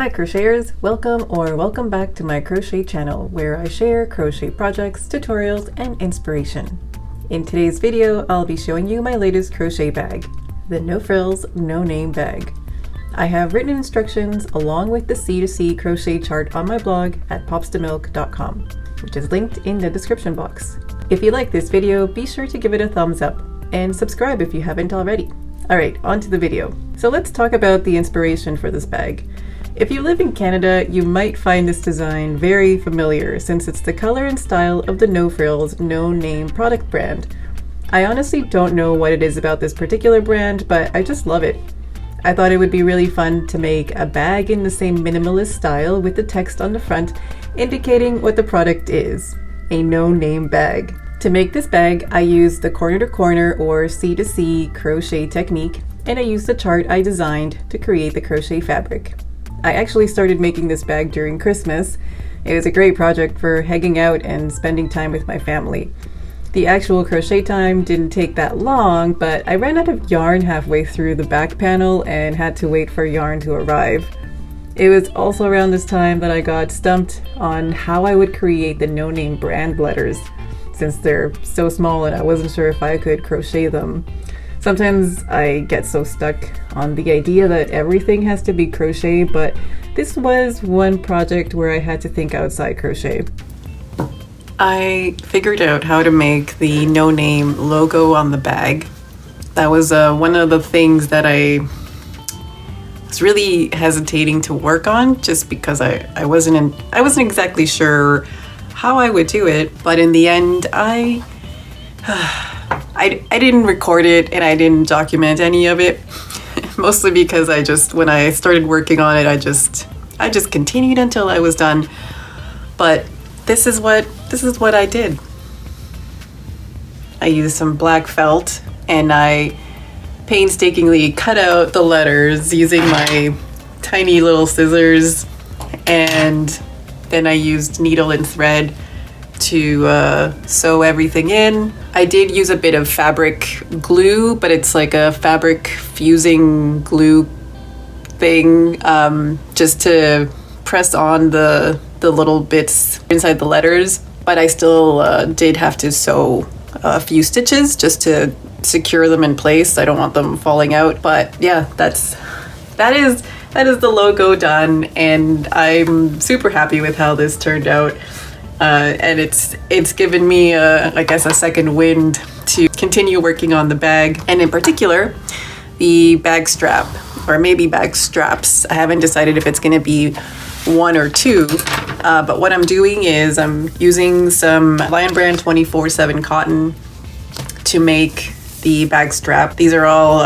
Hi crocheters, welcome back to my crochet channel where I share crochet projects, tutorials, and inspiration. In today's video, I'll be showing you my latest crochet bag, the No Frills, No Name bag. I have written instructions along with the C2C Crochet chart on my blog at popstomilk.com, which is linked in the description box. If you like this video, be sure to give it a thumbs up and subscribe if you haven't already. Alright, on to the video. So let's talk about the inspiration for this bag. If you live in Canada, you might find this design very familiar since it's the color and style of the No Frills, No Name product brand. I honestly don't know what it is about this particular brand, but I just love it. I thought it would be really fun to make a bag in the same minimalist style with the text on the front indicating what the product is, a no-name bag. To make this bag, I used the corner-to-corner or C2C crochet technique, and I used the chart I designed to create the crochet fabric. I actually started making this bag during Christmas. It was a great project for hanging out and spending time with my family. The actual crochet time didn't take that long, but I ran out of yarn halfway through the back panel and had to wait for yarn to arrive. It was also around this time that I got stumped on how I would create the no-name brand letters, since they're so small and I wasn't sure if I could crochet them. Sometimes I get so stuck on the idea that everything has to be crochet, but this was one project where I had to think outside crochet. I figured out how to make the no-name logo on the bag. That was one of the things that I was really hesitating to work on, just because I wasn't exactly sure how I would do it. But in the end, I didn't record it and I didn't document any of it, mostly because when I started working on it, I just continued until I was done. But this is what I did. I used some black felt and I painstakingly cut out the letters using my tiny little scissors, and then I used needle and thread to sew everything in. I did use a bit of fabric glue, but it's like a fabric fusing glue thing, just to press on the little bits inside the letters. But I still did have to sew a few stitches just to secure them in place. I don't want them falling out. But yeah, that is the logo done, and I'm super happy with how this turned out. And it's given me, I guess, a second wind to continue working on the bag, and in particular, the bag strap, or maybe bag straps. I haven't decided if it's going to be one or two, but what I'm doing is I'm using some Lion Brand 24/7 cotton to make the bag strap. These are all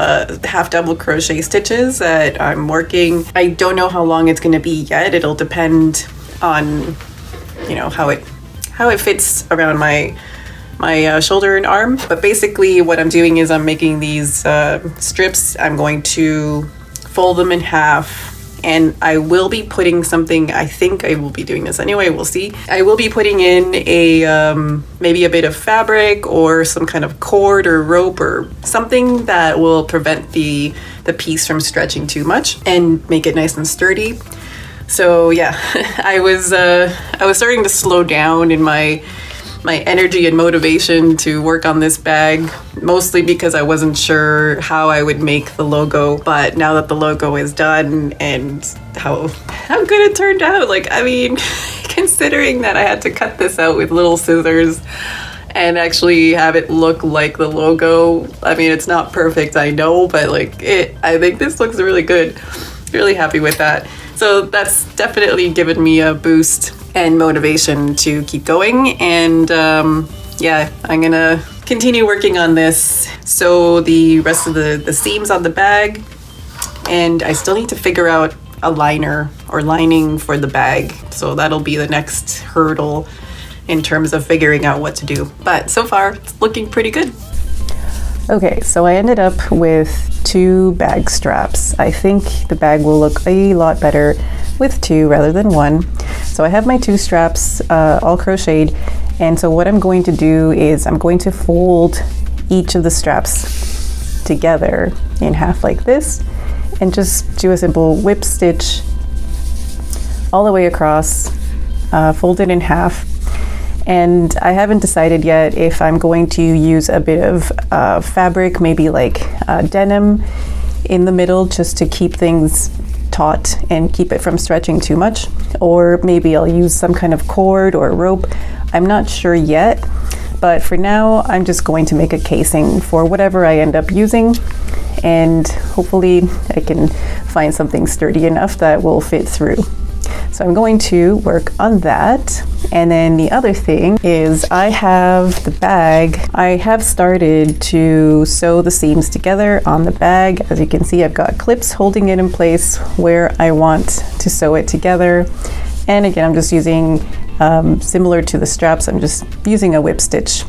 half double crochet stitches that I'm working. I don't know how long it's going to be yet. It'll depend on how it fits around my shoulder and arm. But basically what I'm doing is I'm making these strips. I'm going to fold them in half, and I will be putting something, I think I will be doing this anyway, we'll see. I will be putting in maybe a bit of fabric or some kind of cord or rope or something that will prevent the piece from stretching too much and make it nice and sturdy. So yeah, I was starting to slow down in my energy and motivation to work on this bag, mostly because I wasn't sure how I would make the logo. But now that the logo is done and how good it turned out, considering that I had to cut this out with little scissors and actually have it look like the logo. It's not perfect, I know, but I think this looks really good. Really happy with that. So that's definitely given me a boost and motivation to keep going. And yeah, I'm gonna continue working on this. So the rest of the seams on the bag, and I still need to figure out a liner or lining for the bag. So that'll be the next hurdle in terms of figuring out what to do. But so far, it's looking pretty good. Okay, so I ended up with 2 bag straps. I think the bag will look a lot better with 2 rather than 1. So I have my 2 straps all crocheted, and so what I'm going to do is I'm going to fold each of the straps together in half like this, and just do a simple whip stitch all the way across, folded in half. And I haven't decided yet if I'm going to use a bit of fabric, maybe like denim in the middle, just to keep things taut and keep it from stretching too much, or maybe I'll use some kind of cord or rope. I'm not sure yet, but for now I'm just going to make a casing for whatever I end up using, and hopefully I can find something sturdy enough that will fit through. So I'm going to work on that. And then the other thing is I have the bag. I have started to sew the seams together on the bag. As you can see, I've got clips holding it in place where I want to sew it together. And again, I'm just using, similar to the straps, I'm just using a whip stitch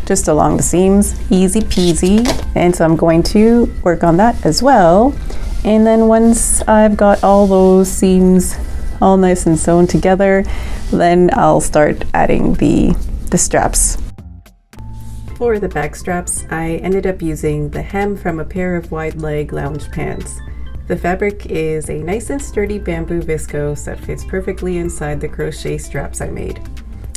just along the seams, easy peasy. And so I'm going to work on that as well. And then once I've got all those seams all nice and sewn together, then I'll start adding the straps. For the bag straps, I ended up using the hem from a pair of wide leg lounge pants. The fabric is a nice and sturdy bamboo viscose that fits perfectly inside the crochet straps I made.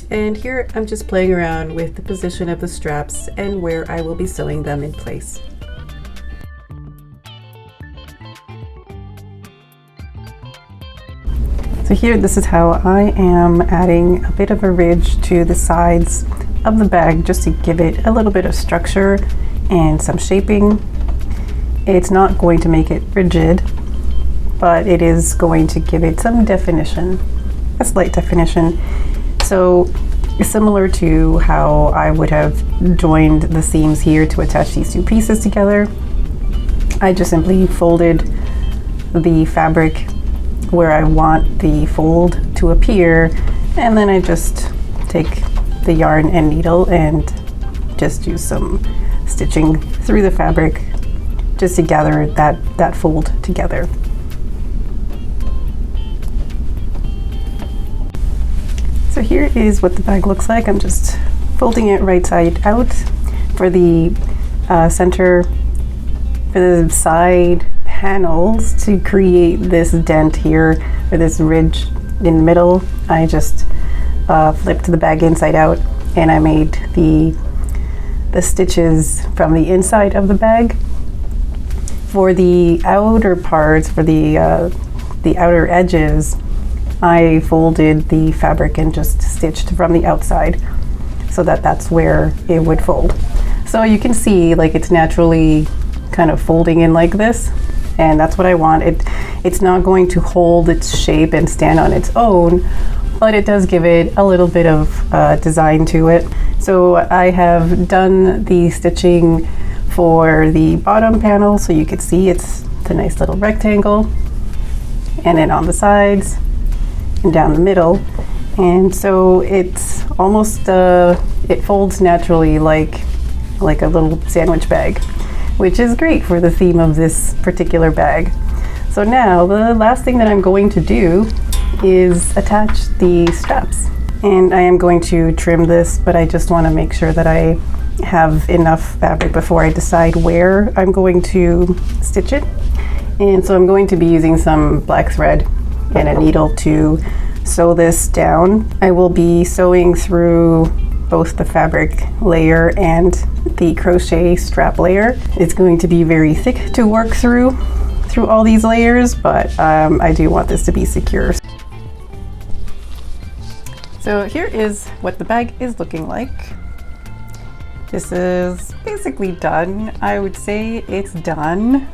And here I'm just playing around with the position of the straps and where I will be sewing them in place. So here, this is how I am adding a bit of a ridge to the sides of the bag just to give it a little bit of structure and some shaping. It's not going to make it rigid, but it is going to give it some definition, a slight definition. So similar to how I would have joined the seams here to attach these two pieces together, I just simply folded the fabric where I want the fold to appear, and then I just take the yarn and needle and just use some stitching through the fabric just to gather that fold together. So here is what the bag looks like. I'm just folding it right side out for the center, for the side panels to create this dent here, or this ridge in the middle. I just flipped the bag inside out and I made the stitches from the inside of the bag. For the outer parts, for the outer edges, I folded the fabric and just stitched from the outside so that that's where it would fold. So you can see like it's naturally kind of folding in like this, and that's what I want. It's not going to hold its shape and stand on its own, but it does give it a little bit of design to it. So I have done the stitching for the bottom panel, so you can see it's a nice little rectangle, and then on the sides and down the middle. And so it's almost, it folds naturally like a little sandwich bag, which is great for the theme of this particular bag. So now the last thing that I'm going to do is attach the straps. And I am going to trim this, but I just want to make sure that I have enough fabric before I decide where I'm going to stitch it. And so I'm going to be using some black thread and a needle to sew this down. I will be sewing through both the fabric layer and the crochet strap layer. It's going to be very thick to work through all these layers, but I do want this to be secure. So here is what the bag is looking like. This is basically done. I would say it's done,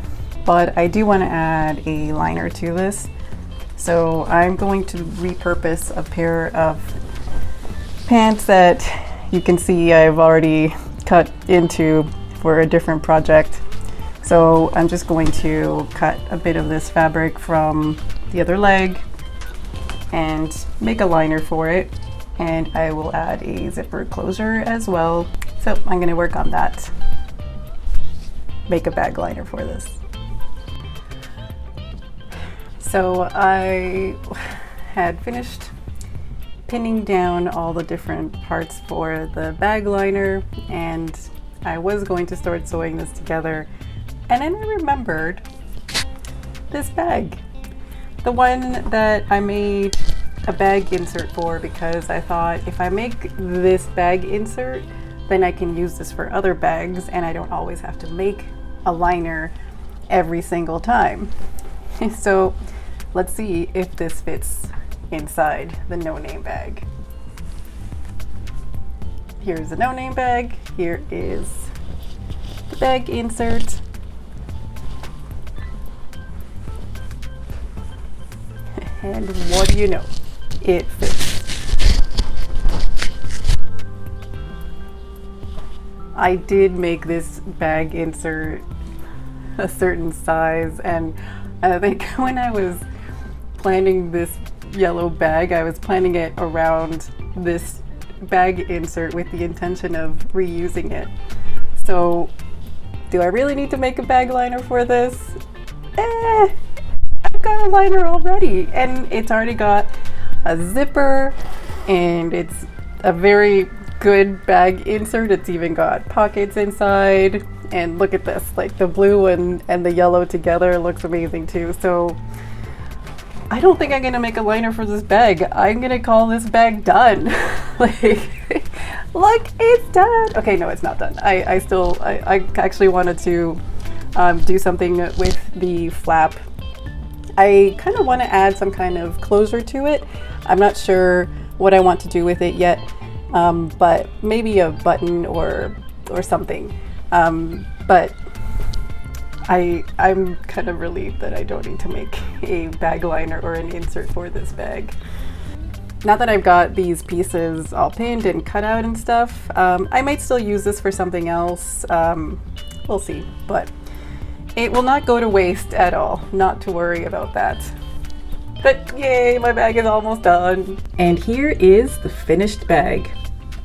but I do want to add a liner to this. So I'm going to repurpose a pair of pants that you can see I've already cut into for a different project. So I'm just going to cut a bit of this fabric from the other leg and make a liner for it. And I will add a zipper closure as well. So I'm going to work on that. Make a bag liner for this. So I had finished pinning down all the different parts for the bag liner, and I was going to start sewing this together, and then I remembered this bag. the one that I made a bag insert for, because I thought if I make this bag insert, then I can use this for other bags and I don't always have to make a liner every single time. So let's see if this fits inside the no name bag. Here's the no name bag. Here is the bag insert. And what do you know? It fits. I did make this bag insert a certain size, and I think when I was planning this yellow bag, I was planning it around this bag insert with the intention of reusing it. So do I really need to make a bag liner for this? I've got a liner already, and it's already got a zipper, and it's a very good bag insert. It's even got pockets inside, and look at this, like the blue and the yellow together looks amazing too. So I don't think I'm gonna make a liner for this bag. I'm gonna call this bag done. Like, look, it's done. Okay, no, it's not done. I actually wanted to do something with the flap. I kind of want to add some kind of closure to it. I'm not sure what I want to do with it yet, but maybe a button or something. But I'm kind of relieved that I don't need to make a bag liner or an insert for this bag. Now that I've got these pieces all pinned and cut out and stuff, I might still use this for something else. We'll see, but it will not go to waste at all. Not to worry about that. But yay, my bag is almost done. And here is the finished bag.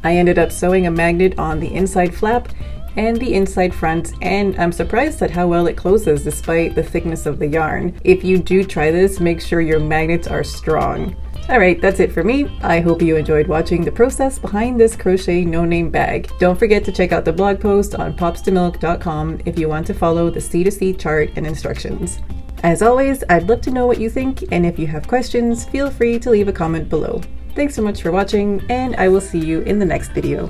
I ended up sewing a magnet on the inside flap and the inside front, and I'm surprised at how well it closes despite the thickness of the yarn. If you do try this, make sure your magnets are strong. Alright, that's it for me. I hope you enjoyed watching the process behind this crochet no-name bag. Don't forget to check out the blog post on popstomilk.com if you want to follow the C2C chart and instructions. As always, I'd love to know what you think, and if you have questions, feel free to leave a comment below. Thanks so much for watching, and I will see you in the next video.